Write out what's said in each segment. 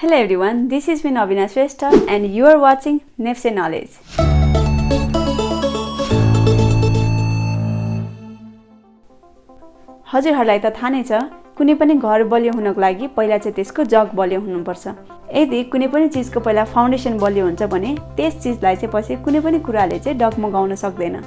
Hello everyone, this is me Navina Shrestha and you are watching Nepse Knowledge. हजुरहरूलाई त थाहा नै छ कुनै पनि घर बलियो हुनको लागि पहिला चाहिँ त्यसको जग बलियो हुनुपर्छ। यदि कुनै पनि चीजको पहिला फाउन्डेसन बलियो हुन्छ भने त्यस चीजलाई चाहिँ पछि कुनै पनि कुराले चाहिँ डगमगाउन सक्दैन।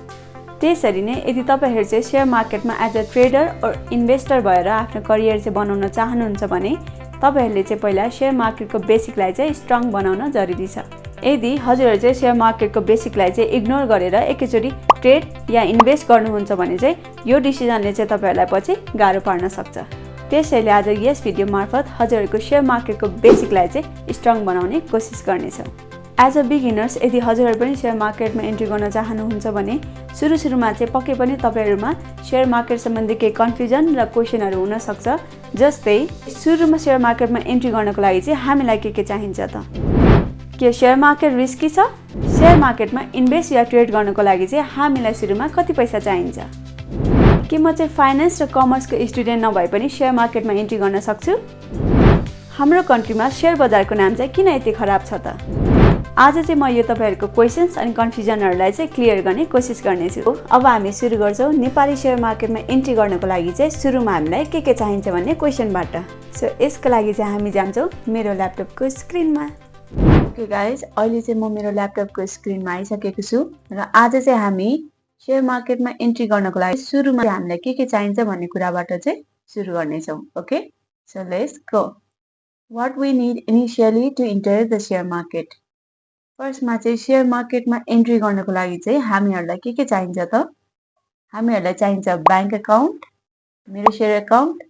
त्यसरी नै यदि तपाईहरु चाहिँ शेयर मार्केटमा as a trader or investor भएर आफ्नो करियर चाहिँ बनाउन चाहनुहुन्छ भने तपाईहरुले चाहिँ पहिला शेयर मार्केटको बेसिकलाई चाहिँ स्ट्रङ बनाउन जरुरी छ। यदि हजुरहरु चाहिँ शेयर मार्केटको बेसिकलाई चाहिँ इग्नोर गरेर एकैचोटी ट्रेड या इन्भेस्ट गर्नुहुन्छ भने चाहिँ यो डिसिजनले चाहिँ तपाईहरुलाई पछि गाह्रो पार्न सक्छ। त्यसैले आज यस भिडियो मार्फत हजुरहरुको शेयर मार्केटको बेसिकलाई चाहिँ स्ट्रङ बनाउने कोसिस गर्नेछौँ। एज अ बिगिनर्स यदि हजुरहरु पनि शेयर मार्केटमा एन्ट्री गर्न चाहनुहुन्छ भने सुरुमा चाहिँ पक्कै पनि तपाईहरुमा शेयर मार्केट सम्बन्धी केही कन्फ्युजन र क्वेशनहरु हुन सक्छ। जस्तै सुरुमा शेयर मार्केटमा एन्ट्री गर्नको लागि चाहिँ हामीलाई के चाहिन्छ त? के शेयर मार्केट रिस्की छ? शेयर मार्केटमा इन्भेस्ट या ट्रेड गर्नको लागि चाहिँ हामीलाई सुरुमा कति पैसा चाहिन्छ? के म चाहिँ फाइनान्स र कमर्सको स्टुडेन्ट नभए पनि शेयर मार्केटमा एन्ट्री गर्न सक्छु? हाम्रो कन्ट्रीमा शेयर बजारको नाम चाहिँ किन यति खराब छ त? आज चाहिँ म यो तपाईहरुको क्वेशन्स अनि कन्फ्युजनहरुलाई चाहिँ क्लियर गर्ने कोसिस गर्नेछु। अब हामी सुरु गर्छौं नेपाली शेयर मार्केटमा एन्ट्री गर्नको लागि चाहिँ सुरुमा हामीलाई के चाहिन्छ भन्ने क्वेशनबाट। सो यसको लागि चाहिँ हामी जान्छौं मेरो ल्यापटपको स्क्रिनमा। ओके गाइस, अहिले चाहिँ म मेरो ल्यापटपको स्क्रिनमा आइसकेको छु र आज चाहिँ हामी शेयर मार्केटमा एन्ट्री गर्नको लागि सुरुमा हामीलाई के चाहिन्छ भन्ने कुराबाट चाहिँ सुरु गर्नेछौं। Okay, so let's go. What we need initially to enter the share market. फर्स्टमा चाहिँ शेयर मार्केटमा एन्ट्री गर्नको लागि चाहिँ हामीहरुलाई के चाहिन्छ त? हामीहरुलाई चाहिन्छ बैंक अकाउन्ट, मेरो शेयर अकाउन्ट,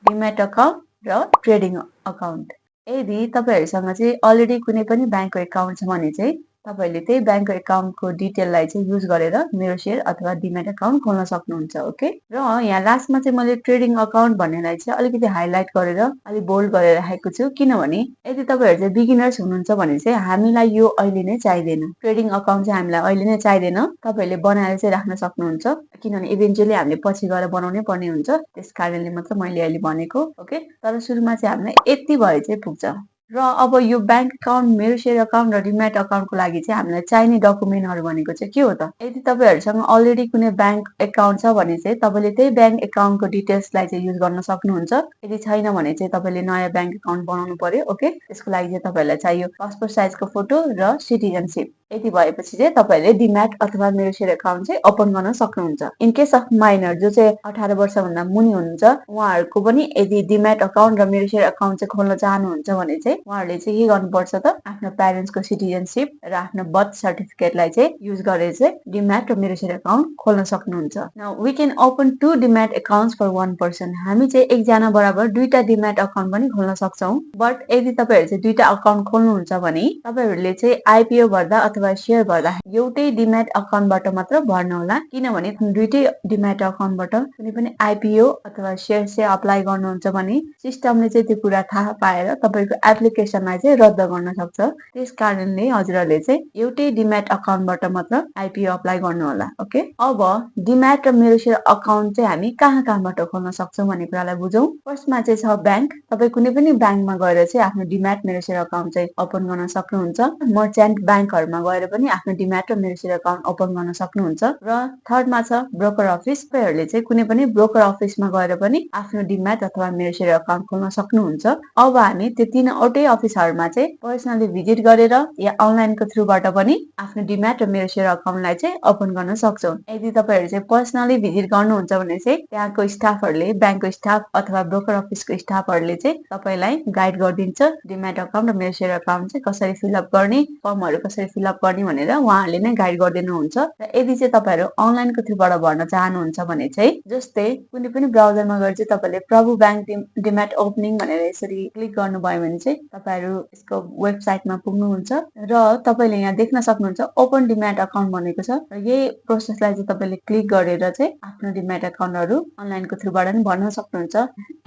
डिमैट अकाउन्ट र ट्रेडिङ अकाउन्ट। यदि तपाईहरुसँग चाहिँ अलरेडी कुनै पनि बैंकको अकाउन्ट छ भने चाहिँ तपाईले त्यही बैंकको अकाउन्टको डिटेललाई चाहिँ युज गरेर मेरो शेयर अथवा डिमैट अकाउन्ट खोल्न सक्नुहुन्छ। ओके, र यहाँ लास्टमा चाहिँ मैले ट्रेडिङ अकाउन्ट भन्नेलाई चाहिँ अलिकति हाइलाइट गरेर अलि बोल्ड गरेर राखेको छु किनभने यदि तपाईहरु चाहिँ बिगिनर्स हुनुहुन्छ भने चाहिँ हामीलाई यो अहिले नै चाहिदैन। ट्रेडिङ अकाउन्ट चाहिँ हामीलाई अहिले नै चाहिदैन, तपाईले बनाएर चाहिँ राख्न सक्नुहुन्छ किनभने इभेन्चुअली हामीले पछि गएर बनाउनै पर्ने हुन्छ। त्यसकारणले मात्र मैले अहिले भनेको। ओके, तर सुरुमा चाहिँ हामीलाई यति भए चाहिँ पुग्छ। र अब यो बैंक अकाउन्ट, मेरो शेयर अकाउन्ट र डिमैट अकाउन्टको लागि चाहिँ हामीलाई चाहिने डकुमेन्टहरु भनेको चाहिँ के हो त? यदि तपाईहरुसँग अलरेडी कुनै बैंक अकाउन्ट छ भने चाहिँ तपाईले त्यही बैंक अकाउन्टको डिटेल्सलाई चाहिँ युज गर्न सक्नुहुन्छ। यदि छैन भने चाहिँ तपाईले नयाँ बैंक अकाउन्ट बनाउनु पर्यो। ओके, त्यसको लागि चाहिँ तपाईलाई चाहियो पासपोर्ट साइजको फोटो र सिटिजनशिप। यति भएपछि चाहिँ तपाईले डिमैट अथवा मेरो शेयर अकाउन्ट चाहिँ ओपन गर्न सक्नुहुन्छ। इन केस अफ माइनर जो चाहिँ 18 वर्ष भन्दा मुनि हुनुहुन्छ उहाँहरुको पनि यदि डिमैट अकाउन्ट र मेरो शेयर अकाउन्ट चाहिँ खोल्न चाहनुहुन्छ भने चाहिँ उहाँहरुले चाहिँ के गर्नुपर्छ त? आफ्नो प्यारेन्ट्सको सिटिजनशिप र आफ्नो बर्थ सर्टिफिकेटलाई चाहिँ युज गरेर चाहिँ डिमैट र मेरो शेयर अकाउन्ट खोल्न सक्नुहुन्छ। Now we can open 2 demat accounts for 1 person. हामी चाहिँ एकजना बराबर दुईटा डिमैट अकाउन्ट पनि खोल्न सक्छौं। बट यदि तपाईहरु चाहिँ दुईटा अकाउन्ट खोल्नुहुन्छ भने तपाईहरुले चाहिँ आईपीओ भर्दा अथवा शेयर भर्दा एउटै डिमैट अकाउन्टबाट मात्र भर्नु होला किनभने दुईटै डिमैट अकाउन्टबाट कुनै पनि आईपीओ अथवा शेयर चाहिँ अप्लाई गर्नुहुन्छ भने सिस्टमले चाहिँ त्यो कुरा थाहा पाएर तपाईको एप्लिकेसनलाई चाहिँ रद्द गर्न सक्छ। त्यसकारणले हजुरहरुले चाहिँ एउटै डिमैट अकाउन्टबाट मात्र आईपीओ अप्लाई गर्नु होला। ओके, अब डिमैट र मेरो शेयर अकाउन्ट चाहिँ हामी कहाँबाट खोल्न सक्छौं भन्ने कुरालाई बुझौं। फर्स्टमा चाहिँ छ बैंक। तपाई कुनै पनि बैंकमा गएर चाहिँ आफ्नो डिमैट मेरो शेयर अकाउन्ट चाहिँ ओपन गर्न सक्नुहुन्छ। मर्चेन्ट बैंकहरुमा गएर पनि आफ्नो डिमैट र मेरो शेयर अकाउन्ट ओपन गर्न सक्नुहुन्छ। र थर्डमा छ ब्रोकर अफिस। तपाईहरुले चाहिँ कुनै पनि ब्रोकर अफिसमा गएर पनि आफ्नो डिमैट अथवा मेरो शेयर अकाउन्ट खोल्न सक्नुहुन्छ। अब हामी त्यो तीनवटै अफिसहरुमा चाहिँ पर्सनली भिजिट गरेर या अनलाइनको थ्रुबाट पनि आफ्नो डिमैट र मेरो शेयर अकाउन्टलाई चाहिँ ओपन गर्न सक्छौं। यदि तपाईहरु चाहिँ पर्सनली भिजिट गर्नुहुन्छ भने चाहिँ त्यहाँको स्टाफहरुले, बैंकको स्टाफ अथवा ब्रोकर अफिसको स्टाफहरुले चाहिँ तपाईलाई गाइड गरिदिन्छ डिमैट अकाउन्ट र मेरो शेयर अकाउन्ट चाहिँ कसरी फिलअप गर्ने, फर्महरु कसरी फिलअप गर्ने भनेर उहाँहरुले नै गाइड गरिदिनुहुन्छ। र यदि चाहिँ तपाईहरु अनलाइनको थ्रुबाट भर्न चाहनुहुन्छ भने चाहिँ जस्तै कुनै पनि ब्राउजरमा गएर चाहिँ तपाईले प्रभु बैंक डिमैट ओपनिङ भनेर यसरी क्लिक गर्नुभयो भने चाहिँ तपाईहरु यसको वेबसाइटमा पुग्नुहुन्छ र तपाईले यहाँ देख्न सक्नुहुन्छ ओपन डिमैट अकाउन्ट भनेको छ र यही प्रोसेसलाई चाहिँ तपाईले क्लिक गरेर चाहिँ आफ्नो डिमैट अकाउन्टहरु अनलाइनको थ्रुबाट पनि भर्न सक्नुहुन्छ।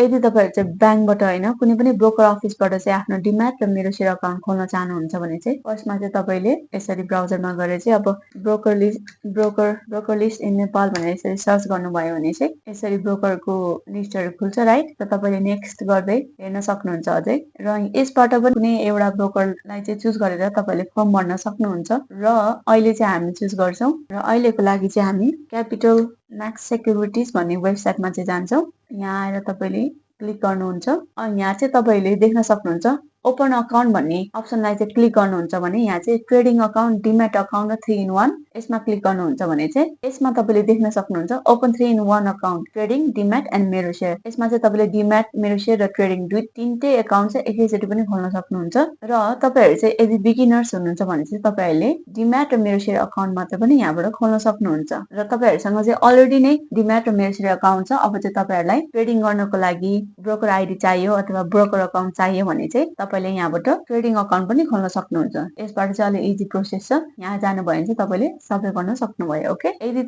यदि तपाईहरु चाहिँ बैंकबाट हैन कुनै पनि ब्रोकर अफिसबाट चाहिँ आफ्नो डिमैट र मेरो शेयर अकाउन्ट खोल्न चाहनुहुन्छ भने चाहिँ फर्स्टमा चाहिँ तपाईले यसरी ब्राउजरमा गएर चाहिँ अब ब्रोकर लिस्ट इन नेपाल भनेर यसरी सर्च गर्नुभयो भने चाहिँ यसरी ब्रोकरको लिस्टहरू खुल्छ राइट। र तपाईँले नेक्स्ट गर्दै हेर्न सक्नुहुन्छ अझै। र यसबाट पनि कुनै एउटा ब्रोकरलाई चाहिँ चुज गरेर तपाईँले फर्म भर्न सक्नुहुन्छ। र अहिले चाहिँ हामी चुज गर्छौँ र अहिलेको लागि चाहिँ हामी क्यापिटल म्याक्स सेक्युरिटिज भन्ने वेबसाइटमा चाहिँ जान्छौँ। यहाँ आएर तपाईँले क्लिक गर्नुहुन्छ। यहाँ चाहिँ तपाईँले देख्न सक्नुहुन्छ ओपन अकाउन्ट भन्ने अप्सनलाई चाहिँ क्लिक गर्नुहुन्छ भने यहाँ चाहिँ ट्रेडिङ अकाउन्ट, डिम्याट अकाउन्ट र 3-in-1 यसमा क्लिक गर्नुहुन्छ भने चाहिँ यसमा तपाईँले देख्न सक्नुहुन्छ open 3-in-1 account, trading, demat and मेरो सेयर। यसमा चाहिँ तपाईँले डिम्याट, मेरो सेयर र ट्रेडिङ तिनटै अकाउन्ट चाहिँ एकैचोटि पनि खोल्न सक्नुहुन्छ। र तपाईँहरू चाहिँ यदि बिगिनर्स हुनुहुन्छ भने चाहिँ तपाईँहरूले डिम्याट र मेरो सेयर अकाउन्ट मात्र पनि यहाँबाट खोल्न सक्नुहुन्छ। र तपाईँहरूसँग चाहिँ अलरेडी नै डिम्याट र मेरो सेयर अकाउन्ट छ, अब चाहिँ तपाईँहरूलाई ट्रेडिङ गर्नको लागि ब्रोकर आइडी चाहियो अथवा ब्रोकर अकाउन्ट चाहियो भने चाहिँ तपाईँले यहाँबाट ट्रेडिङ अकाउन्ट पनि खोल्न सक्नुहुन्छ। यसबाट चाहिँ अलि इजी प्रोसेस छ। यहाँ जानुभयो भने चाहिँ तपाईँले सबै गर्न सक्नुभयो। ओके, यदि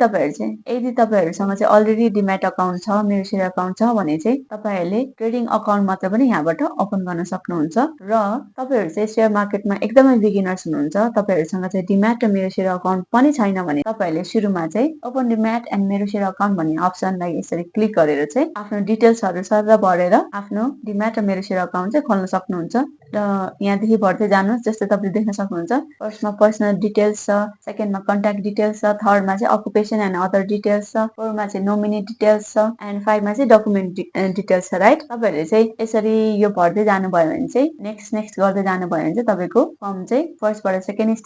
तपाईँहरूसँग चाहिँ अलरेडी डिम्याट अकाउन्ट छ, मेरो सेयर अकाउन्ट छ भने चाहिँ तपाईँहरूले ट्रेडिङ अकाउन्ट मात्र पनि यहाँबाट ओपन गर्न सक्नुहुन्छ। र तपाईँहरू चाहिँ सेयर मार्केटमा एकदमै बिगिनर्स हुनुहुन्छ, तपाईँहरूसँग चाहिँ डिम्याट र मेरो सेयर अकाउन्ट पनि छैन भने तपाईँहरूले सुरुमा चाहिँ ओपन डिम्याट एन्ड मेरो सेयर अकाउन्ट भन्ने अप्सनलाई यसरी क्लिक गरेर चाहिँ आफ्नो डिटेल्सहरू सर भरेर आफ्नो डिम्याट र मेरो सेयर अकाउन्ट चाहिँ खोल्न सक्नुहुन्छ। र यहाँदेखि भर्दै जानुहोस्। जस्तै तपाईँले देख्न सक्नुहुन्छ फर्स्टमा पर्सनल डिटेल्स छ, सेकेन्डमा कन्ट्याक्ट डिटेल्स छ, थर्डमा चाहिँ अकुपेसन एन्ड अदर डिटेल्स छ, फोरमा चाहिँ नोमिनी डिटेल्स छ एन्ड 5मा चाहिँ डकुमेन्ट डिटेल्स छ राइट। तपाईँहरूले चाहिँ यसरी यो भर्दै जानुभयो भने चाहिँ नेक्स्ट गर्दै जानुभयो भने चाहिँ तपाईँको फर्म चाहिँ फर्स्टबाट सेकेन्ड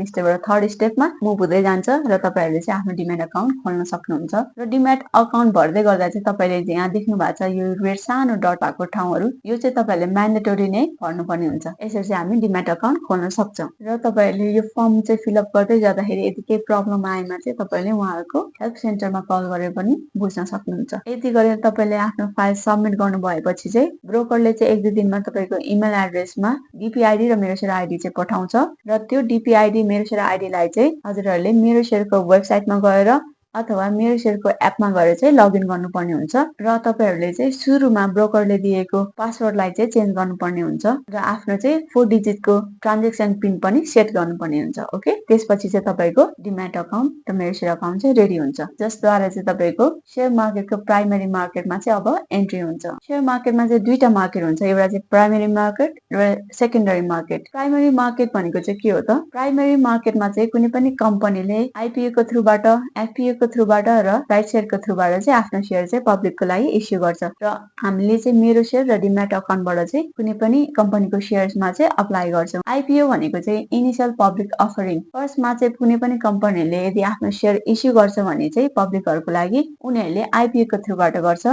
स्टेपबाट थर्ड स्टेपमा मुभ हुँदै जान्छ र तपाईँहरूले चाहिँ आफ्नो डिम्याट अकाउन्ट खोल्न सक्नुहुन्छ। र डिम्याट अकाउन्ट भर्दै गर्दा चाहिँ तपाईँले यहाँ देख्नु भएको छ यो रेड सानो डट भएको ठाउँहरू, यो चाहिँ तपाईँहरूले म्यान्डेटोरी नै भर्नुपर्ने हुन्छ। यसरी चाहिँ हामी डिम्याट अकाउन्ट खोल्न सक्छौँ। र तपाईँहरूले यो फर्म चाहिँ फिलअप गर्दै जाँदाखेरि यदि केही प्रब्लम आएमा चाहिँ तपाईँले उहाँहरूको हेल्प सेन्टरमा कल गरेर पनि बुझ्न सक्नुहुन्छ। यति गरेर तपाईँले आफ्नो फाइल सबमिट गर्नु भएपछि चाहिँ ब्रोकरले चाहिँ 1-2 दिनमा तपाईँको इमेल एड्रेसमा डिपिआइडी र मेरो सेयर आइडी चाहिँ पठाउँछ। र त्यो डिपिआइडी मेरो सेयर आइडीलाई चाहिँ हजुरहरूले मेरो सेयरको वेबसाइटमा गएर अथवा मेरो सेयरको एपमा गएर चाहिँ लगइन गर्नुपर्ने हुन्छ। र तपाईँहरूले चाहिँ सुरुमा ब्रोकरले दिएको पासवर्डलाई चाहिँ चेन्ज गर्नुपर्ने हुन्छ र आफ्नो चाहिँ 4 डिजिटको ट्रान्जेक्सन पिन पनि सेट गर्नुपर्ने हुन्छ। ओके, त्यसपछि चाहिँ तपाईँको डिम्याट अकाउन्ट र मेरो सेयर अकाउन्ट चाहिँ रेडी हुन्छ, जसद्वारा चाहिँ तपाईँको सेयर मार्केटको प्राइमरी मार्केटमा चाहिँ अब एन्ट्री हुन्छ। सेयर मार्केटमा चाहिँ दुईटा मार्केट हुन्छ, एउटा चाहिँ प्राइमरी मार्केट र सेकेन्डरी मार्केट। प्राइमरी मार्केट भनेको चाहिँ के हो त? प्राइमरी मार्केटमा चाहिँ कुनै पनि कम्पनीले आइपिओ को थ्रुबाट, एफपिओ को थ्रुबाट र राइट सेयरको थ्रुबाट चाहिँ आफ्नो सेयर चाहिँ पब्लिकको लागि इस्यु गर्छ। र हामीले चाहिँ मेरो सेयर र डिम्याट अकाउन्टबाट चाहिँ कुनै पनि कम्पनीको सेयर्समा चाहिँ अप्लाई गर्छौँ। आइपिओ भनेको चाहिँ इनिसियल पब्लिक अफरिङ। फर्स्टमा चाहिँ कुनै पनि कम्पनीले यदि आफ्नो सेयर इस्यु गर्छ भने चाहिँ पब्लिकहरूको लागि उनीहरूले आइपिओ को थ्रुबाट गर्छ।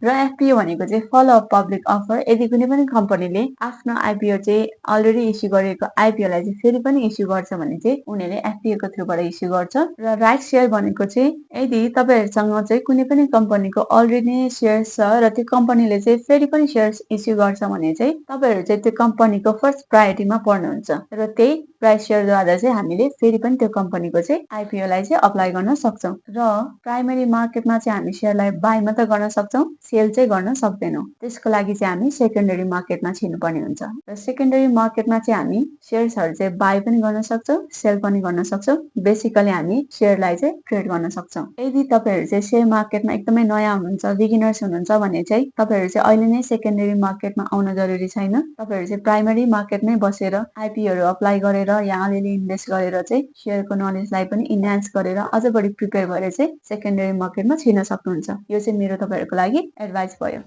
र एफपिओ भनेको चाहिँ फलो अप पब्लिक अफर। यदि कुनै पनि कम्पनीले आफ्नो आइपिओ चाहिँ अलरेडी इस्यु गरेको आइपिओलाई चाहिँ फेरि पनि इस्यु गर्छ भने चाहिँ उनीहरूले एफपिओ को थ्रुबाट इस्यु गर्छ। र राइट सेयर भनेको चाहिँ यदि तपाईँहरूसँग चाहिँ कुनै पनि कम्पनीको अलरेडी नै सेयर्स छ र त्यो कम्पनीले चाहिँ फेरि पनि सेयर्स इस्यु गर्छ भने चाहिँ तपाईँहरू चाहिँ त्यो कम्पनीको फर्स्ट प्रायोरिटीमा पर्नुहुन्छ र त्यही प्राइस सेयरद्वारा चाहिँ हामीले फेरि पनि त्यो कम्पनीको चाहिँ आइपिओलाई चाहिँ अप्लाई गर्न सक्छौँ। र प्राइमरी मार्केटमा चाहिँ हामी सेयरलाई बाई मात्र गर्न सक्छौँ, सेल चाहिँ गर्न सक्दैनौँ। त्यसको लागि चाहिँ हामी सेकेन्डरी मार्केटमा छिर्नुपर्ने हुन्छ। र सेकेन्डरी मार्केटमा चाहिँ हामी सेयर्सहरू चाहिँ बाई पनि गर्न सक्छौँ, सेल पनि गर्न सक्छौँ। बेसिकली हामी सेयरलाई चाहिँ ट्रेड गर्न सक्छौँ। यदि तपाईँहरू चाहिँ सेयर मार्केटमा एकदमै नयाँ हुनुहुन्छ, बिगिनर्स हुनुहुन्छ भने चाहिँ तपाईँहरू चाहिँ अहिले नै सेकेन्डरी मार्केटमा आउन जरुरी छैन। तपाईँहरू चाहिँ प्राइमरी मार्केटमै बसेर आइपिओहरू अप्लाई गरेर या अलिअलि इन्भेस्ट गरेर चाहिँ सेयरको नलेजलाई पनि इन्हान्स गरेर अझ बढी प्रिपेयर भएर चाहिँ सेकेन्डरी मार्केटमा छिर्न सक्नुहुन्छ। यो चाहिँ मेरो तपाईँहरूको लागि एडभाइस भयो।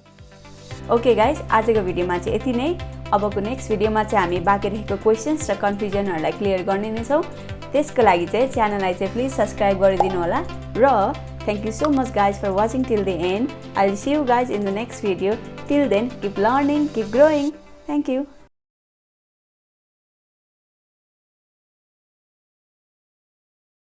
ओके गाइज, आजको भिडियोमा चाहिँ यति नै। अबको नेक्स्ट भिडियोमा चाहिँ हामी बाँकी रहेको क्वेसन्स र कन्फ्युजनहरूलाई क्लियर गर्ने नै छौँ। त्यसको लागि चाहिँ च्यानललाई चाहिँ प्लिज सब्सक्राइब गरिदिनु होला। र thank you so much guys for watching till the end. I'll see you guys in the next video. Till then, keep learning, keep growing. Thank you.